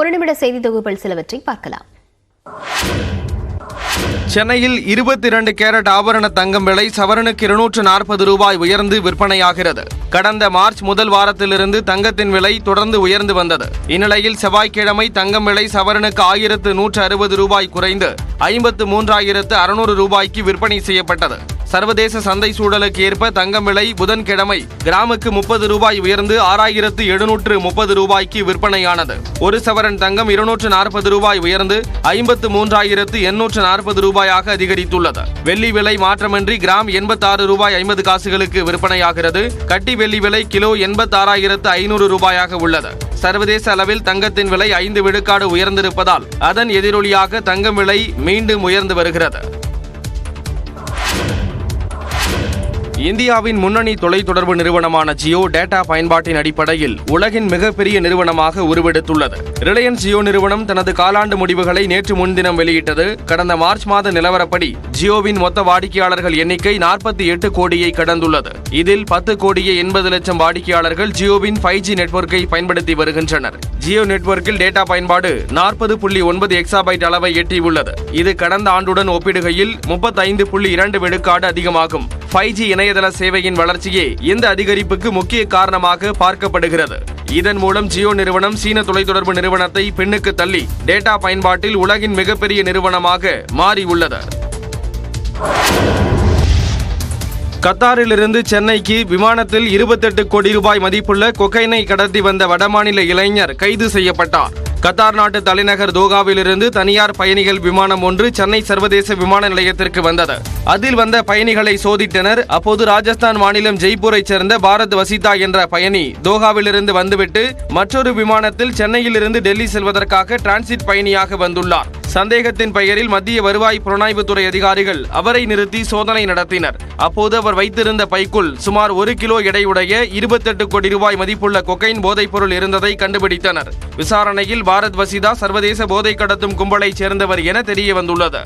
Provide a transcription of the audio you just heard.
ஒரு நிமிட செய்தி தொகுப்பில் சிலவற்றை பார்க்கலாம். சென்னையில் 22 கேரட் ஆபரண தங்கம் விலை சவரனுக்கு 240 ரூபாய் உயர்ந்து விற்பனையாகிறது. கடந்த மார்ச் முதல் வாரத்திலிருந்து தங்கத்தின் விலை தொடர்ந்து உயர்ந்து வந்தது. இந்நிலையில் செவ்வாய்க்கிழமை தங்கம் விலை சவரனுக்கு 1160 ரூபாய் குறைந்து 53,600 ரூபாய்க்கு விற்பனை செய்யப்பட்டது. சர்வதேச சந்தை சூழலுக்கு ஏற்ப தங்கம் விலை புதன்கிழமை கிராமுக்கு 30 ரூபாய் உயர்ந்து 6,730 ரூபாய்க்கு விற்பனையானது. ஒரு சவரன் தங்கம் 240 ரூபாய் உயர்ந்து 53,840 ரூபாயாக அதிகரித்துள்ளது. வெள்ளி விலை மாற்றமின்றி கிராம் 86 ரூபாய் 50 காசுகளுக்கு விற்பனையாகிறது. கட்டி வெள்ளி விலை கிலோ 86,500 ரூபாயாக உள்ளது. சர்வதேச அளவில் தங்கத்தின் விலை 5 விழுக்காடு உயர்ந்திருப்பதால் அதன் எதிரொலியாக தங்கம் விலை மீண்டும் உயர்ந்து வருகிறது. இந்தியாவின் முன்னணி தொலைத்தொடர்பு நிறுவனமான ஜியோ டேட்டா பயன்பாட்டின் அடிப்படையில் உலகின் மிகப்பெரிய நிறுவனமாக உருவெடுத்துள்ளது. ரிலையன்ஸ் ஜியோ நிறுவனம் தனது காலாண்டு முடிவுகளை நேற்று முன்தினம் வெளியிட்டது. கடந்த மார்ச் மாத நிலவரப்படி ஜியோவின் மொத்த வாடிக்கையாளர்கள் எண்ணிக்கை 48 கோடியை கடந்துள்ளது. இதில் 10 கோடியே 80 லட்சம் வாடிக்கையாளர்கள் ஜியோவின் 5G நெட்வொர்க்கை பயன்படுத்தி வருகின்றனர். ஜியோ நெட்வொர்க்கில் டேட்டா பயன்பாடு 40.9 எக்ஸாபைட் அளவை எட்டியுள்ளது. இது கடந்த ஆண்டுடன் ஒப்பிடுகையில் 35.2 விழுக்காடு அதிகமாகும். 5G இணையதள சேவையின் வளர்ச்சியே இந்த அதிகரிப்புக்கு முக்கிய காரணமாக பார்க்கப்படுகிறது. இதன் மூலம் ஜியோ நிறுவனம் சீன தொலைத்தொடர்பு நிறுவனத்தை பின்னுக்கு தள்ளி டேட்டா பயன்பாட்டில் உலகின் மிகப்பெரிய நிறுவனமாக மாறியுள்ளது. கத்தாரிலிருந்து சென்னைக்கு விமானத்தில் 28 கோடி ரூபாய் மதிப்புள்ள கொக்கைனை கடத்தி வந்த வடமாநில இளைஞர் கைது செய்யப்பட்டார். கத்தார் நாட்டு தலைநகர் தோகாவிலிருந்து தனியார் பயணிகள் விமானம் ஒன்று சென்னை சர்வதேச விமான நிலையத்திற்கு வந்தது. அதில் வந்த பயணிகளை சோதித்தனர். அப்போது ராஜஸ்தான் மாநிலம் ஜெய்ப்பூரைச் சேர்ந்த பாரத் வசிதா என்ற பயணி தோகாவிலிருந்து வந்துவிட்டு மற்றொரு விமானத்தில் சென்னையிலிருந்து டெல்லி செல்வதற்காக டிரான்சிட் பயணியாக வந்துள்ளார். சந்தேகத்தின் பெயரில் மத்திய வருவாய் புலனாய்வுத்துறை அதிகாரிகள் அவரை நிறுத்தி சோதனை நடத்தினர். அப்போது அவர் வைத்திருந்த பைக்குள் சுமார் 1 கிலோ எடையுடைய 28 கோடி ரூபாய் மதிப்புள்ள கொக்கைன் போதைப் பொருள் இருந்ததை கண்டுபிடித்தனர். விசாரணையில் பாரத் வசிதா சர்வதேச போதை கடத்தும் கும்பலைச் சேர்ந்தவர் என தெரிய வந்துள்ளது.